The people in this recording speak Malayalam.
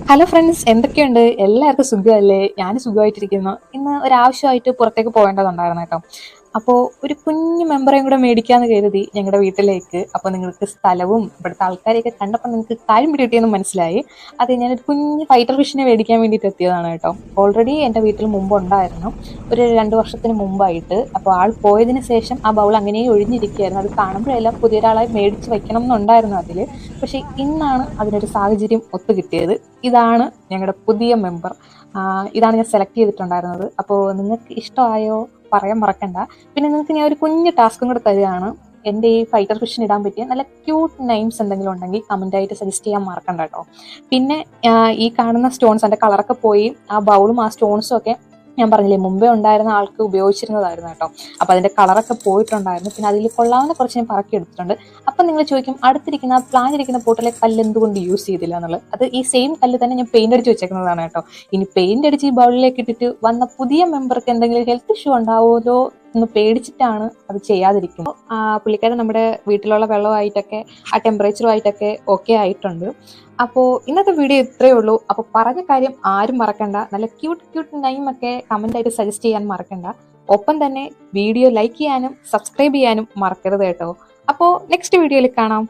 ഹലോ ഫ്രണ്ട്സ്, എന്തൊക്കെയുണ്ട്? എല്ലാവർക്കും സുഖമല്ലേ? ഞാൻ സുഖമായിട്ടിരിക്കുന്നു. ഇന്ന് ഒരാവശ്യമായിട്ട് പുറത്തേക്ക് പോകേണ്ടതുണ്ടായിരുന്നു കേട്ടോ. അപ്പോൾ ഒരു കുഞ്ഞു മെമ്പറേയും കൂടെ മേടിക്കാമെന്ന് കരുതി ഞങ്ങളുടെ വീട്ടിലേക്ക്. അപ്പോൾ നിങ്ങൾക്ക് സ്ഥലവും ഇവിടുത്തെ ആൾക്കാരെയൊക്കെ കണ്ടപ്പോൾ നിങ്ങൾക്ക് കാര്യം പിടികിട്ടിയെന്ന് മനസ്സിലായി. അതെ, ഞാനൊരു കുഞ്ഞ് ഫൈറ്റർ ഫിഷിനെ മേടിക്കാൻ വേണ്ടിയിട്ട് എത്തിയതാണ് കേട്ടോ. ഓൾറെഡി എൻ്റെ വീട്ടിൽ മുമ്പ് ഉണ്ടായിരുന്നു, ഒരു 2 വർഷത്തിന് മുമ്പായിട്ട്. അപ്പോൾ ആൾ പോയതിന് ശേഷം ആ ബൗൾ അങ്ങനെ ഒഴിഞ്ഞിരിക്കുകയായിരുന്നു. അത് കാണുമ്പോഴെല്ലാം പുതിയൊരാളെ മേടിച്ച് വയ്ക്കണം എന്നുണ്ടായിരുന്നു അതിൽ. പക്ഷേ ഇന്നാണ് അതിനൊരു സാഹചര്യം ഒത്തുകിട്ടിയത്. ഇതാണ് ഞങ്ങളുടെ പുതിയ മെമ്പർ. ഇതാണ് ഞാൻ സെലക്ട് ചെയ്തിട്ടുണ്ടായിരുന്നത്. അപ്പോൾ നിങ്ങൾക്ക് ഇഷ്ടമായോ പറയാൻ മറക്കണ്ട. പിന്നെ നിങ്ങൾക്ക് ഞാൻ ഒരു കുഞ്ഞ് ടാസ്കും കൂടെ തരികയാണ്. എൻ്റെ ഈ ഫൈറ്റർ ഫിഷിന് ഇടാൻ പറ്റിയ നല്ല ക്യൂട്ട് നെയിംസ് എന്തെങ്കിലും ഉണ്ടെങ്കിൽ കമൻ്റായിട്ട് സജസ്റ്റ് ചെയ്യാൻ മറക്കണ്ട കേട്ടോ. പിന്നെ ഈ കാണുന്ന സ്റ്റോൺസ്, എൻ്റെ കളറൊക്കെ പോയി ആ ബൗളും ആ സ്റ്റോൺസും ഒക്കെ ഞാൻ പറഞ്ഞില്ലേ മുമ്പേ ഉണ്ടായിരുന്ന ആൾക്ക് ഉപയോഗിച്ചിരുന്നതായിരുന്നു കേട്ടോ. അപ്പോൾ അതിൻ്റെ കളറൊക്കെ പോയിട്ടുണ്ടായിരുന്നു. പിന്നെ അതിൽ കൊള്ളാവുന്ന കുറച്ച് ഞാൻ പറക്കി എടുത്തിട്ടുണ്ട്. അപ്പം നിങ്ങൾ ചോദിക്കും, അടുത്തിരിക്കുന്ന പ്ലാനിരിക്കുന്ന പോട്ടിലെ കല്ല് എന്തുകൊണ്ട് യൂസ് ചെയ്തില്ല എന്നുള്ളത്. അത് ഈ സെയിം കല്ല് തന്നെ ഞാൻ പെയിന്റ് അടിച്ച് വെച്ചേക്കുന്നതാണ് കേട്ടോ. ഇനി പെയിന്റ് അടിച്ച് ഈ ബൗളിലേക്ക് ഇട്ടിട്ട് വന്ന പുതിയ മെമ്പർക്ക് എന്തെങ്കിലും ഹെൽത്ത് ഇഷ്യൂ ഉണ്ടാവുമല്ലോ എന്ന് പേടിച്ചിട്ടാണ് അത് ചെയ്യാതിരിക്കുന്നത്. പുള്ളിക്കാരൻ നമ്മുടെ വീട്ടിലുള്ള വെള്ളമായിട്ടൊക്കെ ആ ടെമ്പറേച്ചറുമായിട്ടൊക്കെ ഓക്കെ ആയിട്ടുണ്ട്. അപ്പോൾ ഇന്നത്തെ വീഡിയോ ഇത്രയേ ഉള്ളൂ. അപ്പോൾ പറഞ്ഞ കാര്യം ആരും മറക്കണ്ട. നല്ല ക്യൂട്ട് ക്യൂട്ട് നെയിമൊക്കെ കമൻ്റായിട്ട് സജസ്റ്റ് ചെയ്യാൻ മറക്കണ്ട. ഒപ്പം തന്നെ വീഡിയോ ലൈക്ക് ചെയ്യാനും സബ്സ്ക്രൈബ് ചെയ്യാനും മറക്കരുത് കേട്ടോ. അപ്പോൾ നെക്സ്റ്റ് വീഡിയോയിൽ കാണാം.